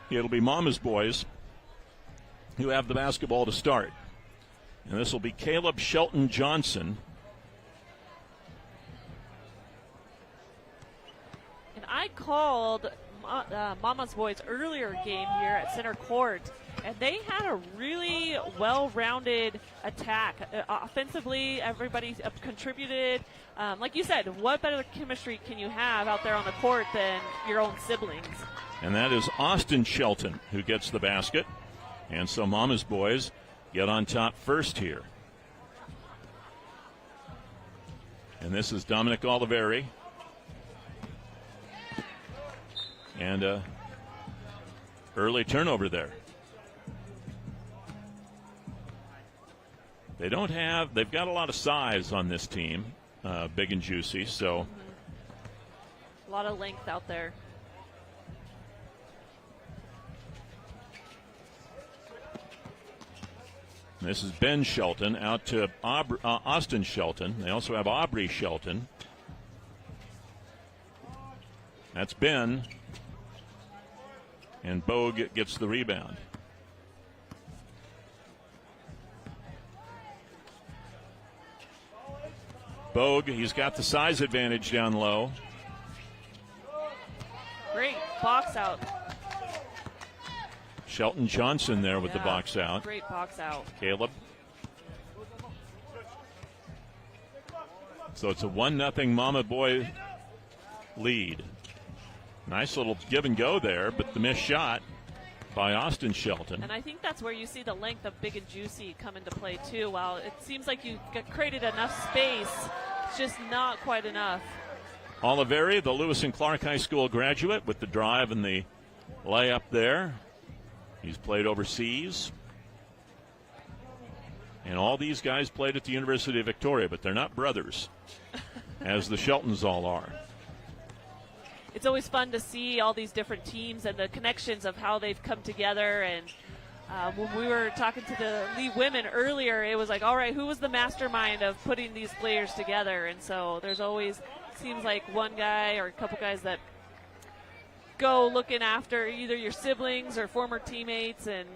it'll be Mammasboys who have the basketball to start. And this will be Caleb Shelton Johnson. And I called Mammasboys earlier game here at center court, and they had a really well-rounded attack. Offensively, everybody contributed. Like you said, what better chemistry can you have out there on the court than your own siblings? And that is Austin Shelton who gets the basket. And so Mammasboys get on top first here. And this is Dominic Oliveri. And early turnover there. They've got a lot of size on this team, big and juicy, so. A lot of length out there. This is Ben Shelton out to Austin Shelton. They also have Aubrey Shelton. That's Ben. And Bogue gets the rebound. Bogue, he's got the size advantage down low. Great box out. Shelton Johnson there with the box out. Great box out. Caleb. So it's a 1-0 Mama Boy lead. Nice little give and go there, but the missed shot by Austin Shelton. And I think that's where you see the length of big and juicy come into play too. While it seems like you created enough space, it's just not quite enough. Oliveri, the Lewis and Clark High School graduate, with the drive and the layup there. He's played overseas. And all these guys played at the University of Victoria, but they're not brothers, as the Sheltons all are. It's always fun to see all these different teams and the connections of how they've come together. And when we were talking to the Lee women earlier, it was like, all right, who was the mastermind of putting these players together? And so there's always, seems like one guy or a couple guys that go looking after either your siblings or former teammates and,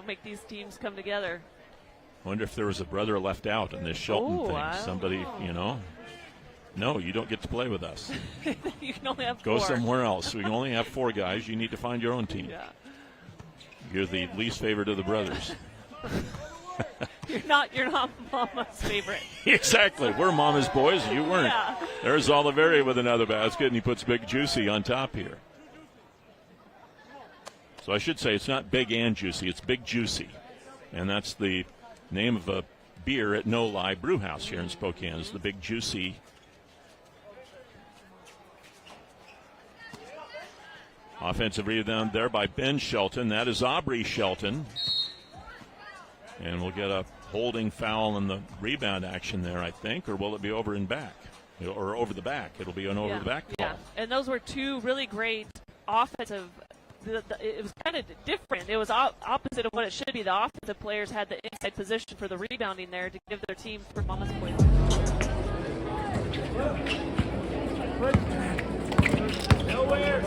make these teams come together. I wonder if there was a brother left out in this Shelton thing. Somebody, No, you don't get to play with us. You can only have Go 4. somewhere else. We can only have 4 guys. You need to find your own team. Yeah. You're the least favorite of the brothers. You're not Mama's favorite. Exactly. We're Mama's boys. You weren't. Yeah. There's Oliveri with another basket, and he puts Big Juicy on top here. So I should say it's not Big and Juicy. It's Big Juicy. And that's the name of a beer at No Lie Brew House here in Spokane. Is the Big Juicy. Offensive rebound there by Ben Shelton. That is Aubrey Shelton. And we'll get a holding foul in the rebound action there, I think, or will it be over and back? Or over the back. It'll be an over the back call. Yeah, and those were 2 really great offensive. It was kind of different. It was opposite of what it should be. The offensive players had the inside position for the rebounding there to give their team for Mammasboys. Nowhere.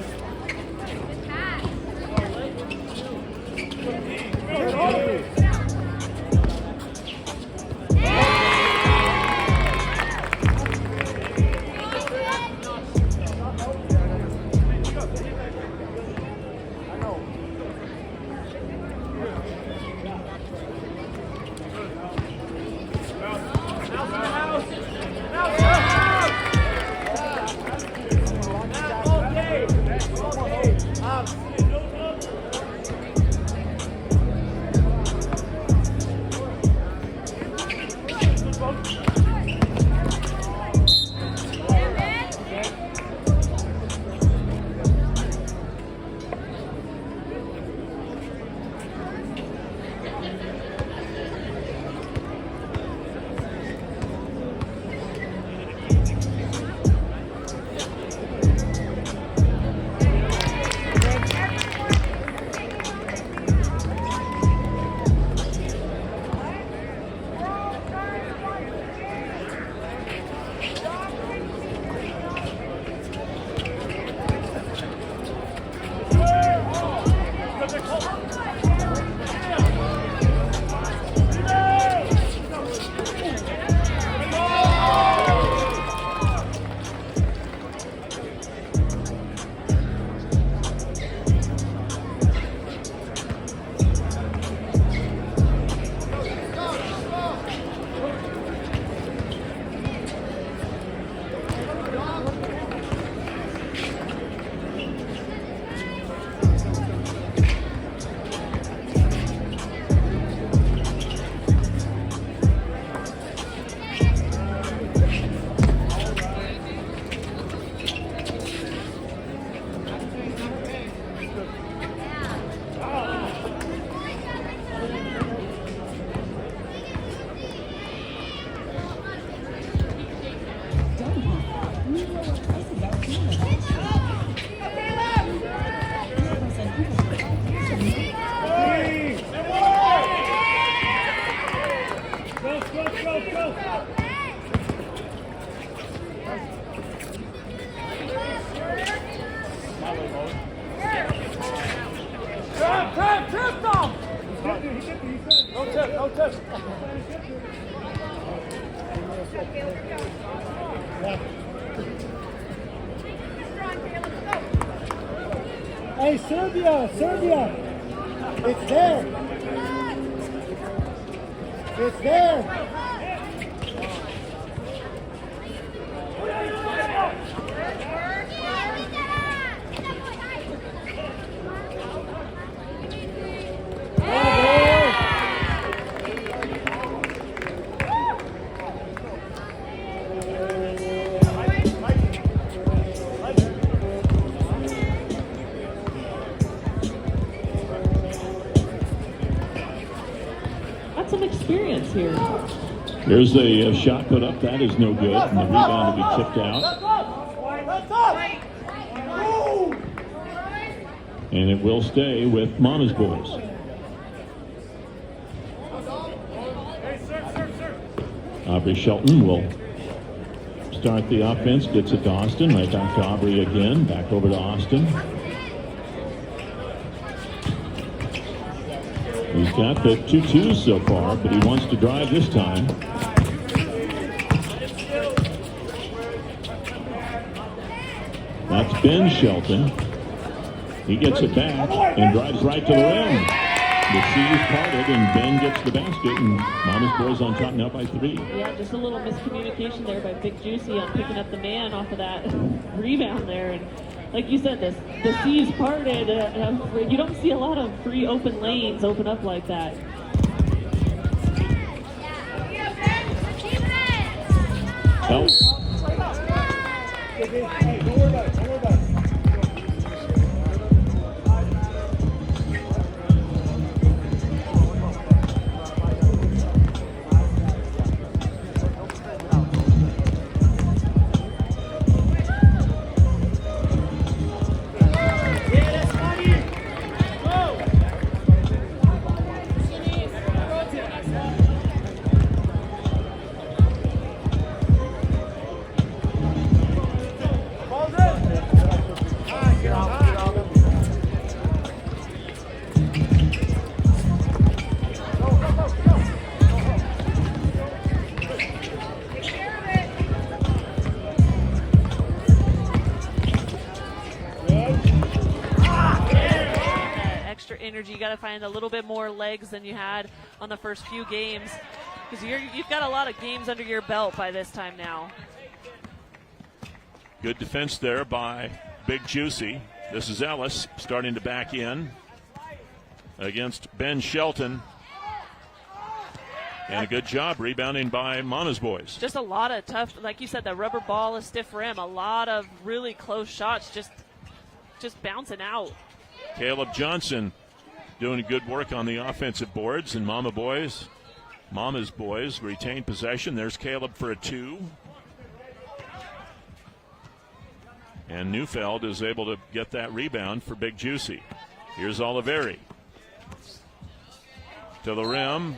Trap, Tom! No tip, no tip. Hey, Serbia! It's there! It's there! Some experience here. There's a shot put up. That is no good. And the rebound to be tipped out. And it will stay with Mammasboys. Aubrey Shelton will start the offense. Gets it to Austin. Right back to Aubrey again. Back over to Austin. He's got the 2-2s so far, but he wants to drive this time. That's Ben Shelton. He gets it back and drives right to the rim. The sea is parted and Ben gets the basket, and Mammasboys on top now by 3. Yeah, just a little miscommunication there by Big Juicy on picking up the man off of that rebound there. And like you said, the sea is parted. You don't see a lot of free open lanes open up like that. Help. Energy, you got to find a little bit more legs than you had on the first few games, because you've got a lot of games under your belt by this time now. Good defense there by Big Juicy. This is Ellis starting to back in against Ben Shelton. And a good job rebounding by Mammasboys. Just a lot of tough, like you said, the rubber ball, a stiff rim, a lot of really close shots just bouncing out. Caleb Johnson doing good work on the offensive boards, and Mammasboys retain possession. There's Caleb for a 2. And Neufeld is able to get that rebound for Big Juicy. Here's Oliveri to the rim,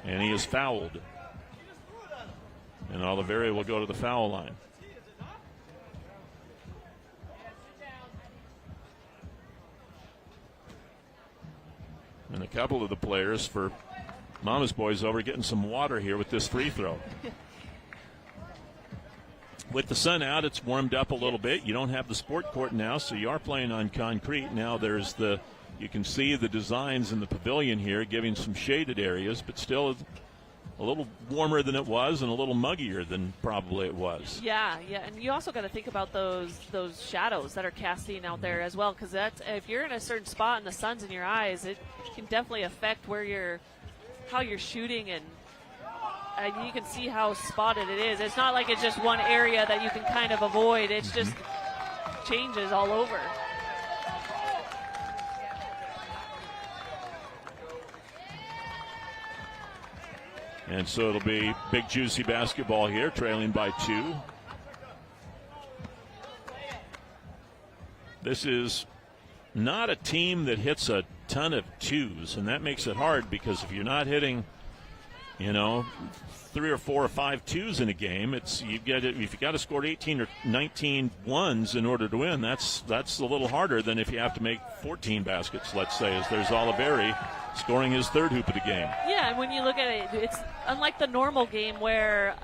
and he is fouled. And Oliveri will go to the foul line. And a couple of the players for Mammasboys over getting some water here with this free throw. With the sun out, it's warmed up a little bit. You don't have the sport court now, so you are playing on concrete. Now you can see the designs in the pavilion here giving some shaded areas, but still a little warmer than it was and a little muggier than probably it was. Yeah, and you also got to think about those shadows that are casting out there as well, because if you're in a certain spot and the sun's in your eyes, it can definitely affect how you're shooting, and you can see how spotted it is. It's not like it's just one area that you can kind of avoid. It's just changes all over. And so it'll be Big Juicy basketball here, trailing by 2. This is not a team that hits a ton of 2s, and that makes it hard, because if you're not hitting you know, 3 or 4 or 5 twos in a game. If you got to score 18 or 19 ones in order to win, that's a little harder than if you have to make 14 baskets, let's say, as there's Oliveri scoring his 3rd hoop of the game. Yeah, and when you look at it, it's unlike the normal game where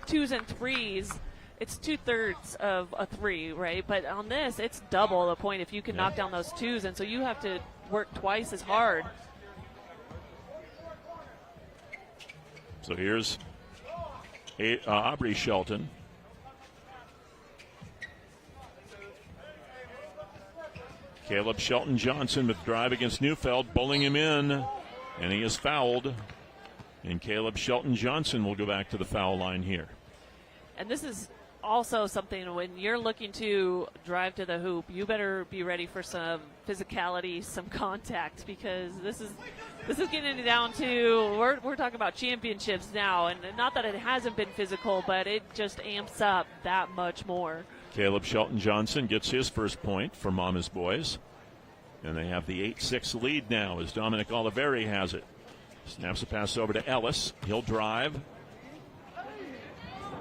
2s and 3s, it's 2/3 of a 3, right? But on this, it's double the point if you can knock down those 2s, and so you have to work twice as hard. So here's Aubrey Shelton. Caleb Shelton Johnson with drive against Neufeld, bowling him in, and he is fouled. And Caleb Shelton Johnson will go back to the foul line here. And this is also something when you're looking to drive to the hoop, you better be ready for some physicality, some contact, because this is getting down to we're talking about championships now, and not that it hasn't been physical, but it just amps up that much more. Caleb Shelton Johnson gets his first point for Mammasboys, and they have the 8-6 lead now as Dominic Oliveri has it. Snaps a pass over to Ellis. He'll drive.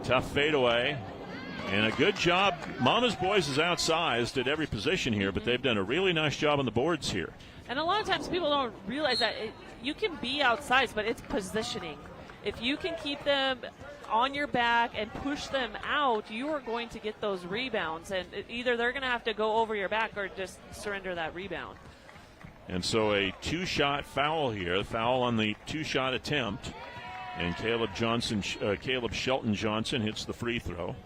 Tough fadeaway. And a good job. Mammasboys is outsized at every position here, but they've done a really nice job on the boards here. And a lot of times people don't realize that you can be outsized, but it's positioning. If you can keep them on your back and push them out, you are going to get those rebounds. And either they're going to have to go over your back or just surrender that rebound. And so a 2-shot foul here, foul on the 2-shot attempt. And Caleb Shelton Johnson hits the free throw.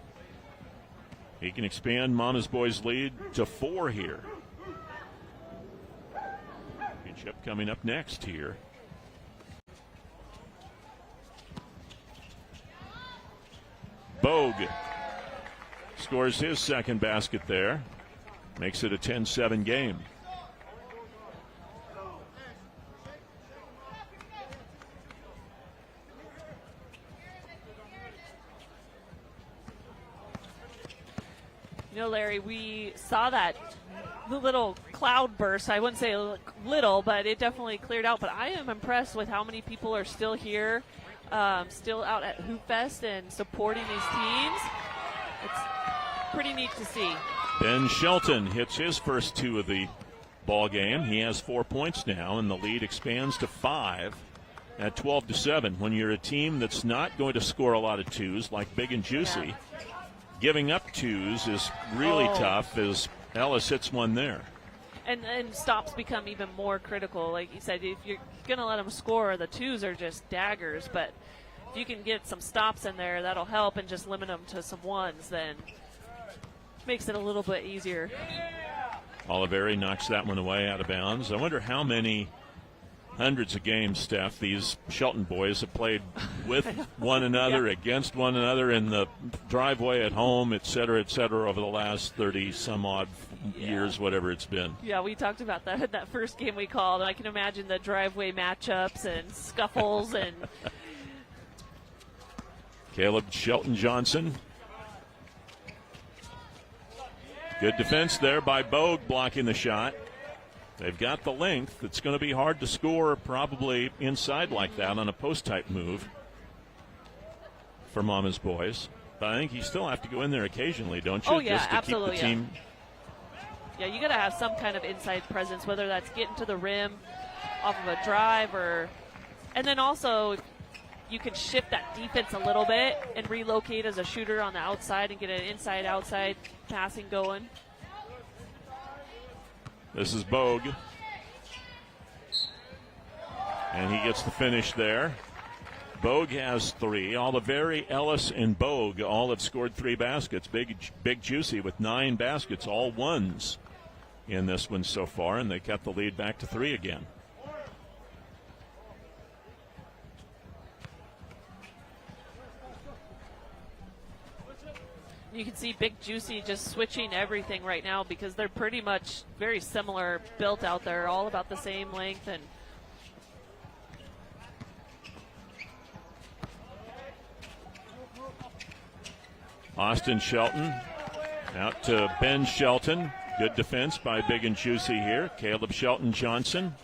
He can expand Mammasboys' lead to 4 here. Championship coming up next here. Bogue scores his second basket there. Makes it a 10-7 game. You know, Larry, we saw the little cloud burst. I wouldn't say little, but it definitely cleared out. But I am impressed with how many people are still here, still out at Hoopfest and supporting these teams. It's pretty neat to see. Ben Shelton hits his first 2 of the ball game. He has 4 points now, and the lead expands to 5 at 12-7. When you're a team that's not going to score a lot of 2s, like Big and Juicy, giving up 2s is really tough as Ellis hits one there. And stops become even more critical. Like you said, if you're going to let them score, the 2s are just daggers. But if you can get some stops in there, that'll help, and just limit them to some 1s, then makes it a little bit easier. Oliveri knocks that one away out of bounds. I wonder how many hundreds of games, Steph, these Shelton boys have played with one another, against one another in the driveway at home, et cetera, over the last 30-some-odd years, whatever it's been. Yeah, we talked about that first game we called. I can imagine the driveway matchups and scuffles. And Caleb Shelton Johnson. Good defense there by Bogue, blocking the shot. They've got the length. It's going to be hard to score probably inside like that on a post-type move for Mammasboys. But I think you still have to go in there occasionally, don't you? Oh, yeah, just to absolutely, keep the team. Yeah, you got to have some kind of inside presence, whether that's getting to the rim off of a drive and then also you can shift that defense a little bit and relocate as a shooter on the outside and get an inside-outside passing going. This is Bogue. And he gets the finish there. Bogue has 3. Oliveri, Ellis, and Bogue all have scored 3 baskets. Big Juicy with 9 baskets, all 1s in this one so far, and they kept the lead back to 3 again. You can see Big Juicy just switching everything right now because they're pretty much very similar built out there, all about the same length. And Austin Shelton out to Ben Shelton. Good defense by Big and Juicy here. Caleb Shelton Johnson.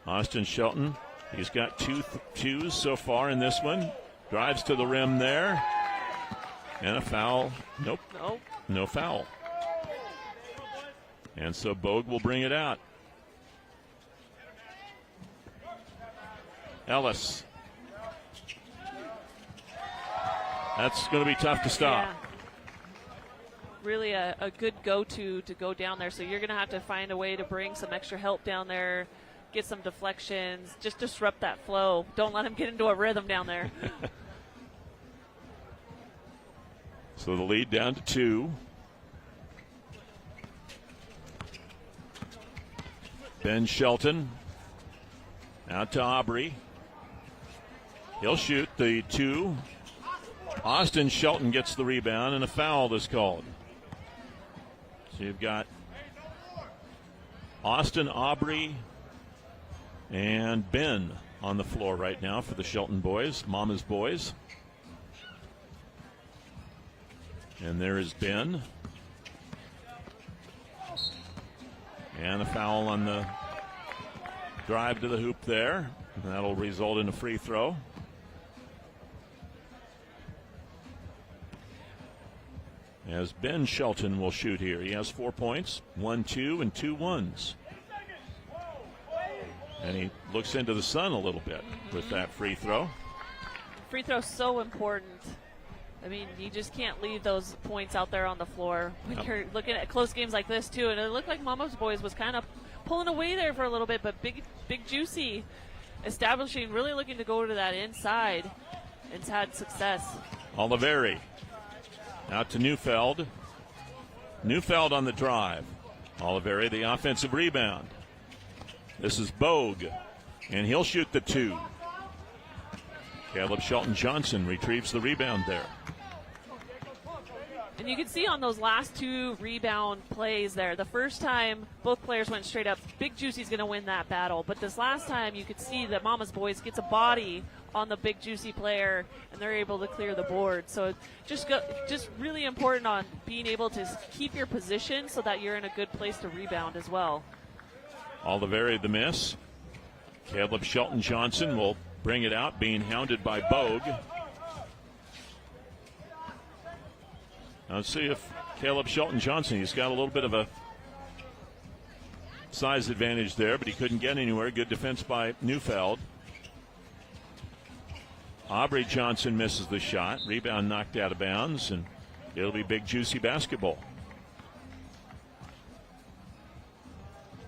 Austin Shelton He's got two twos so far in this one. Drives to the rim there. And a foul. Nope. No foul. And so Bogue will bring it out. Ellis. That's going to be tough to stop. Yeah. Really a good go-to to go down there. So you're going to have to find a way to bring some extra help down there, get some deflections, just disrupt that flow. Don't let him get into a rhythm down there. So the lead down to 2. Ben Shelton out to Aubrey. He'll shoot the 2. Austin Shelton gets the rebound, and a foul is called. So you've got Austin, Aubrey, and Ben on the floor right now for the Shelton boys, Mammasboys. And there is Ben. And a foul on the drive to the hoop there. And that'll result in a free throw. As Ben Shelton will shoot here. He has 4 points, 1, 2, and 2 ones. And he looks into the sun a little bit with that free throw. Free throw so important. I mean, you just can't leave those points out there on the floor. When you're looking at close games like this, too. And it looked like Mammasboys was kind of pulling away there for a little bit, but Big Juicy establishing, really looking to go to that inside, and it's had success. Oliveri out to Neufeld. Neufeld on the drive. Oliveri, the offensive rebound. This is Bogue, and he'll shoot the 2. Caleb Shelton Johnson retrieves the rebound there. And you can see on those last 2 rebound plays there, the first time both players went straight up, Big Juicy's going to win that battle. But this last time you could see that Mammasboys gets a body on the Big Juicy player, and they're able to clear the board. So just really important on being able to keep your position so that you're in a good place to rebound as well. Oliveri the miss. Caleb Shelton Johnson will bring it out, being hounded by Bogue. Now let's see if Caleb Shelton Johnson, he's got a little bit of a size advantage there, but he couldn't get anywhere. Good defense by Neufeld. Aubrey Johnson misses the shot. Rebound knocked out of bounds, and it'll be Big Juicy basketball.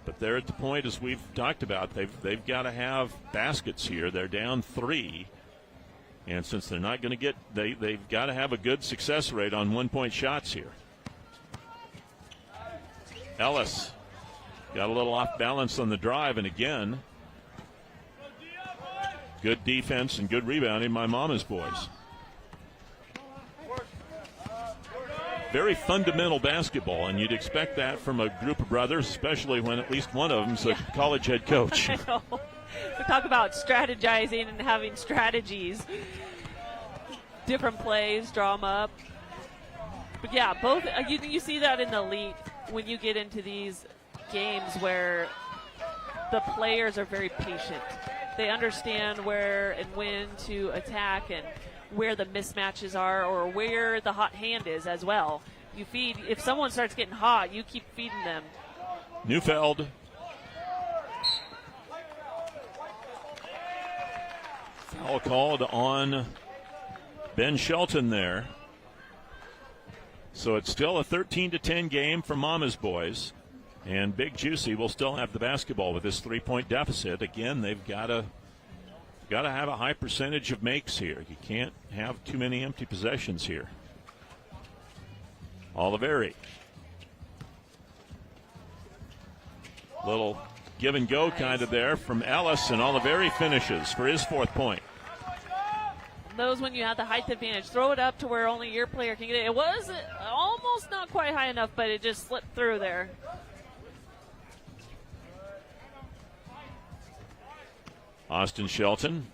But they're at the point, as we've talked about, they've got to have baskets here. They're down 3. And since they're not going to get, they've got to have a good success rate on 1-point shots here. Ellis got a little off balance on the drive, and again, good defense and good rebounding by Mammasboys. Very fundamental basketball, and you'd expect that from a group of brothers, especially when at least one of them's a college head coach. I know. We talk about strategizing and having strategies. Different plays, draw them up. But yeah, both you see that in the elite when you get into these games where the players are very patient. They understand where and when to attack and where the mismatches are or where the hot hand is as well. You feed, if someone starts getting hot, you keep feeding them. Neufeld. Foul called on Ben Shelton there. So it's still a 13-10 game for Mammasboys. And Big Juicy will still have the basketball with this 3-point deficit. Again, they've got to have a high percentage of makes here. You can't have too many empty possessions here. Oliveri. Little give and go kind of there from Ellis, and Oliveri finishes for his 4th point. Those when you have the height advantage, throw it up to where only your player can get it. It was almost not quite high enough, but it just slipped through there. Austin Shelton.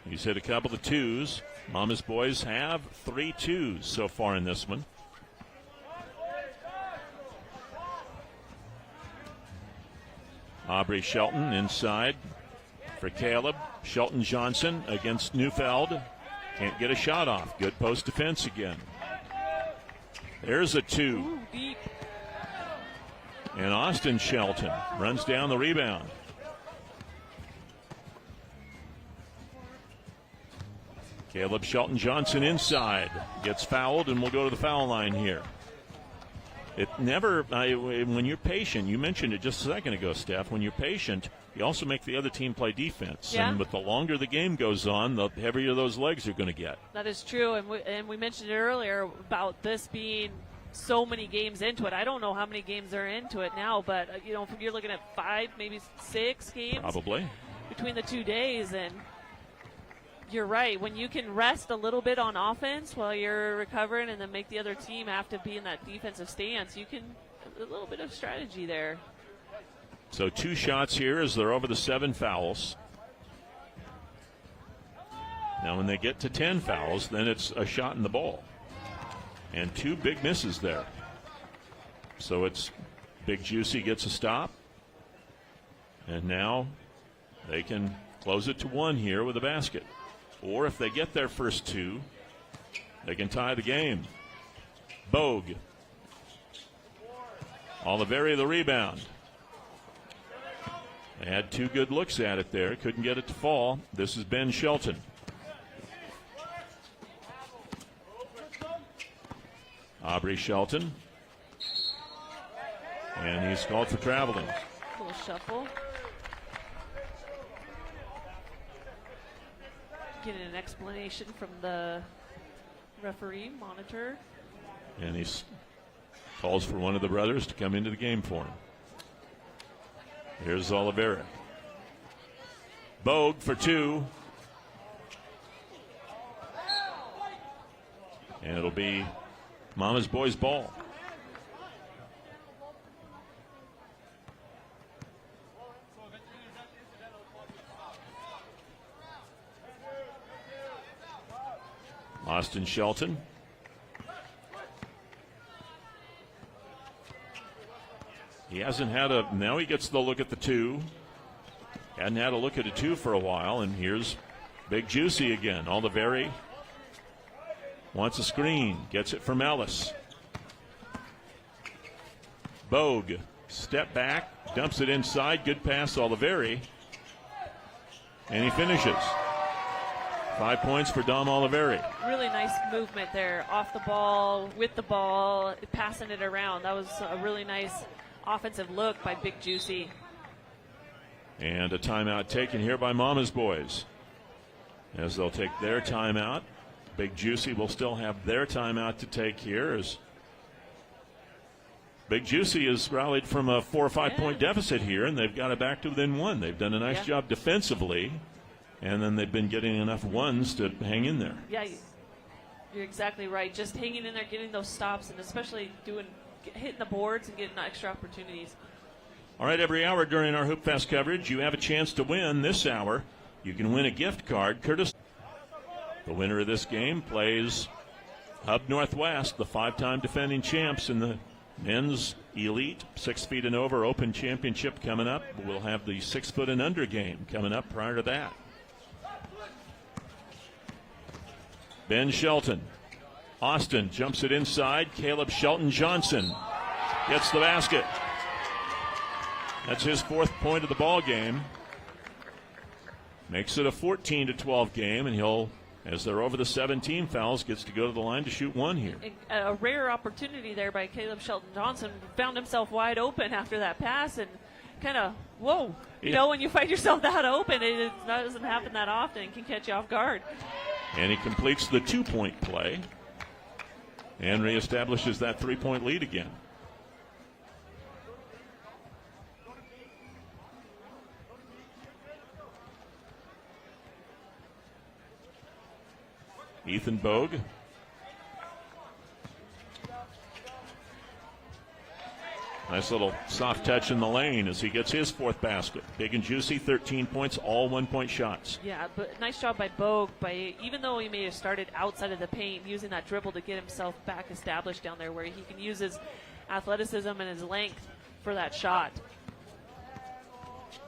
He's hit a couple of 2s. Mammasboys have 3 2s so far in this one. Aubrey Shelton inside for Caleb. Shelton Johnson against Neufeld. Can't get a shot off. Good post defense again. There's a 2. Ooh, deep. And Austin Shelton runs down the rebound. Caleb Shelton Johnson inside. Gets fouled and will go to the foul line here. It never, when you're patient, you mentioned it just a second ago, Steph, when you're patient, you also make the other team play defense. Yeah. And but the longer the game goes on, the heavier those legs are going to get. That is true, and we mentioned it earlier about this being so many games into it. I don't know how many games are into it now, but you're looking at 5, maybe 6 games Probably. between the 2 days, and you're right. When you can rest a little bit on offense while you're recovering and then make the other team have to be in that defensive stance, you can a little bit of strategy there. So 2 shots here as they're over the 7 fouls. Now when they get to 10 fouls, then it's a shot in the ball. And 2 big misses there. So it's Big Juicy gets a stop. And now they can close it to 1 here with a basket. Or if they get their first 2, they can tie the game. Bogue. Oliveri the rebound. They had 2 good looks at it there. Couldn't get it to fall. This is Ben Shelton. Aubrey Shelton. And he's called for traveling. Little shuffle. Getting an explanation from the referee monitor. And he calls for one of the brothers to come into the game for him. Here's Oliveri. Bogue for 2. And it'll be Mammasboys ball. Austin Shelton. He hasn't had now he gets the look at the 2. Hadn't had a look at a 2 for a while, and here's Big Juicy again. Oliveri wants a screen, gets it from Ellis. Bogue, step back, dumps it inside, good pass Oliveri, and he finishes. 5 points for Dom Oliveri. Really nice movement there, off the ball, with the ball, passing it around. That was a really nice offensive look by Big Juicy. And a timeout taken here by Mammasboys. As they'll take their timeout. Big Juicy will still have their timeout to take here, as Big Juicy has rallied from a 4 or 5 point deficit here, and they've got it back to within 1. They've done a nice job defensively, and then they've been getting enough ones to hang in there. Yeah, you're exactly right. Just hanging in there, getting those stops, and especially hitting the boards and getting extra opportunities. All right, every hour during our Hoopfest coverage, you have a chance to win. This hour, you can win a gift card courtesy. The winner of this game plays Hub Northwest, the 5-time defending champs in the men's elite 6 feet and over open championship coming up. We'll have the 6 foot and under game coming up prior to that. Ben Shelton. Austin jumps it inside. Caleb Shelton Johnson gets the basket. That's his 4th point of the ball game. Makes it a 14-12 game, and he'll, as they're over the 17 fouls, gets to go to the line to shoot 1 here. A rare opportunity there by Caleb Shelton Johnson. Found himself wide open after that pass, and kind of, whoa. You know, when you find yourself that open, it doesn't happen that often. It can catch you off guard. And he completes the 2-point play and reestablishes that 3-point lead again. Ethan Bogue. Nice little soft touch in the lane as he gets his 4th basket. Big and Juicy, 13 points, all 1-point shots. Yeah, but nice job by Bogue. Even though he may have started outside of the paint, using that dribble to get himself back established down there where he can use his athleticism and his length for that shot.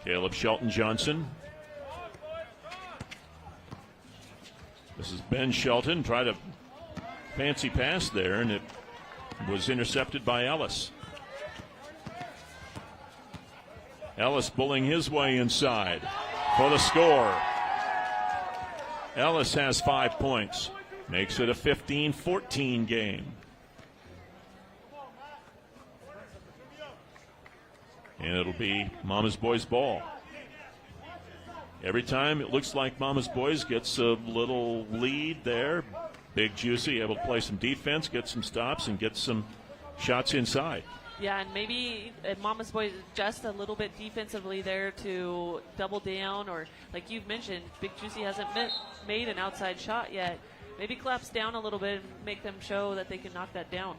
Caleb Shelton Johnson This is Ben Shelton. Tried a fancy pass there, and it was intercepted by Ellis. Ellis bullying his way inside for the score. Ellis has 5 points. Makes it a 15-14 game. And it'll be Mammasboys ball. Every time it looks like Mammasboys gets a little lead there. Big Juicy able to play some defense, get some stops, and get some shots inside. Yeah, and maybe Mammasboys just a little bit defensively there to double down, or like you've mentioned, Big Juicy hasn't made an outside shot yet. Maybe collapse down a little bit and make them show that they can knock that down.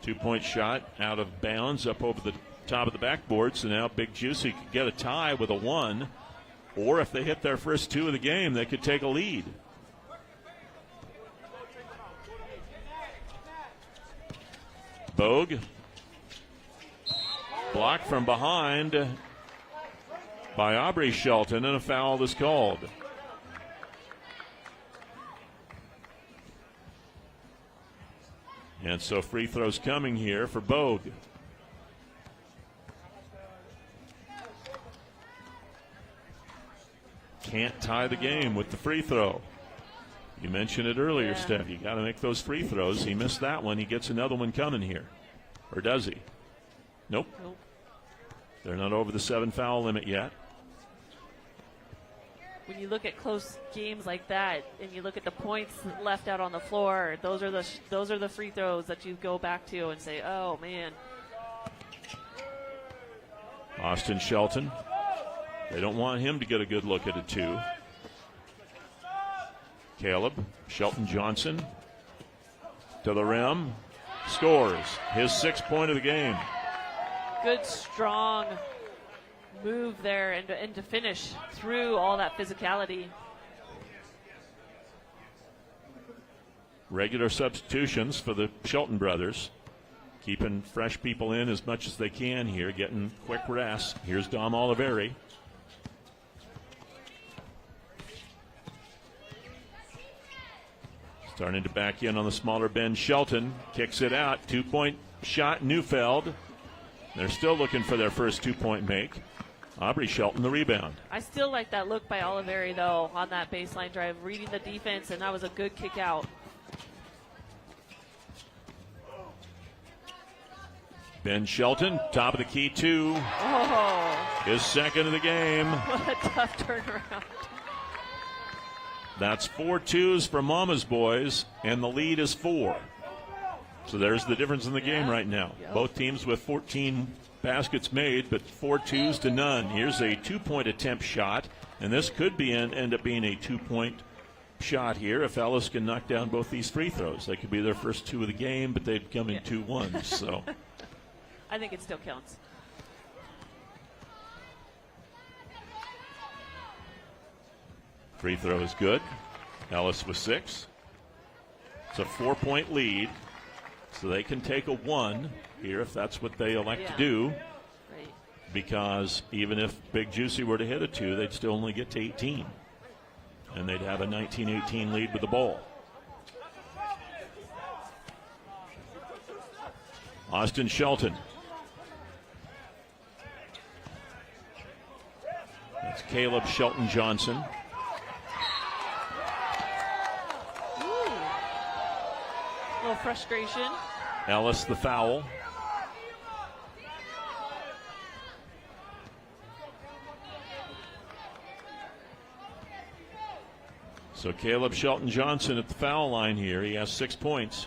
2-point shot out of bounds up over the top of the backboard, so now Big Juicy could get a tie with a 1, or if they hit their first 2 of the game, they could take a lead. Bogue blocked from behind by Aubrey Shelton, and a foul is called. And so free throws coming here for Bogue. Can't tie the game with the free throw. You mentioned it earlier, Steph. You got to make those free throws. He missed that one. He gets another one coming here. Or does he? Nope. They're not over the 7-foul limit yet. When you look at close games like that, and you look at the points left out on the floor, those are the free throws that you go back to and say, "Oh man." Austin Shelton. They don't want him to get a good look at a 2. Caleb Shelton Johnson to the rim, scores his 6th point of the game. Good, strong move there, and to finish through all that physicality. Regular substitutions for the Shelton brothers, keeping fresh people in as much as they can here, getting quick rest. Here's Dom Oliveri. Starting to back in on the smaller Ben Shelton. Kicks it out. 2-point shot, Neufeld. They're still looking for their first 2-point make. Aubrey Shelton, the rebound. I still like that look by Oliveri, though, on that baseline drive, reading the defense, and that was a good kick out. Ben Shelton, top of the key, 2. Oh. His 2nd of the game. What a tough turnaround. That's 4 2s for Mammasboys, and the lead is 4. So there's the difference in the game right now. Yep. Both teams with 14 baskets made, but 4 2s to none. Here's a 2-point attempt shot, and this could end up being a 2-point shot here if Ellis can knock down both these free throws. They could be their first 2 of the game, but they'd come in 2-1s. So I think it still counts. free throw is good. Ellis with 6. It's a 4-point lead, so they can take a 1 here if that's what they elect to do. Right. Because even if Big Juicy were to hit a 2, they'd still only get to 18. And they'd have a 19-18 lead with the ball. Austin Shelton. That's Caleb Shelton Johnson. A little frustration. Ellis the foul. So Caleb Shelton Johnson at the foul line here. He has 6 points.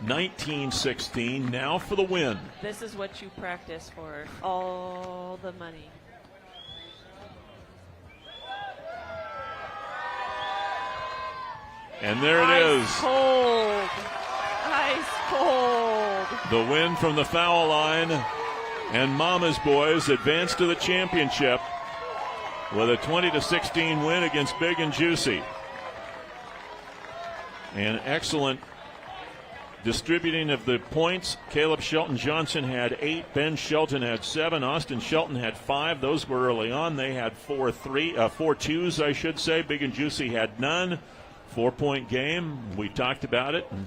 (19-16) now for the win. This is what you practice for. All the money. And there it is. Cold. Ice cold. The win from the foul line, and Mammasboys advance to the championship with a 20-16 win against Big and Juicy. An excellent distributing of the points, Caleb Shelton Johnson had 8, Ben Shelton had 7, Austin Shelton had 5. Those were early on. They had 4 twos, I should say. Big and Juicy had none. 4-point game. We talked about it. And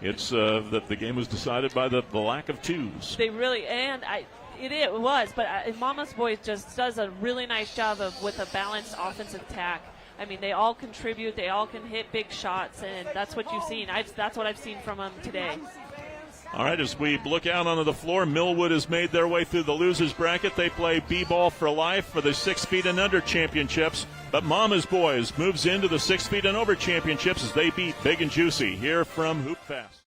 it's the game was decided by the lack of twos. They really, and it was, but Mammasboys just does a really nice job with a balanced offensive attack. I mean, they all contribute. They all can hit big shots, and that's what you've seen. That's what I've seen from them today. All right, as we look out onto the floor, Millwood has made their way through the losers bracket. They play B-ball for life for the 6 feet and under championships. But Mammasboys moves into the 6 feet and over championships as they beat Big and Juicy here from Hoopfest.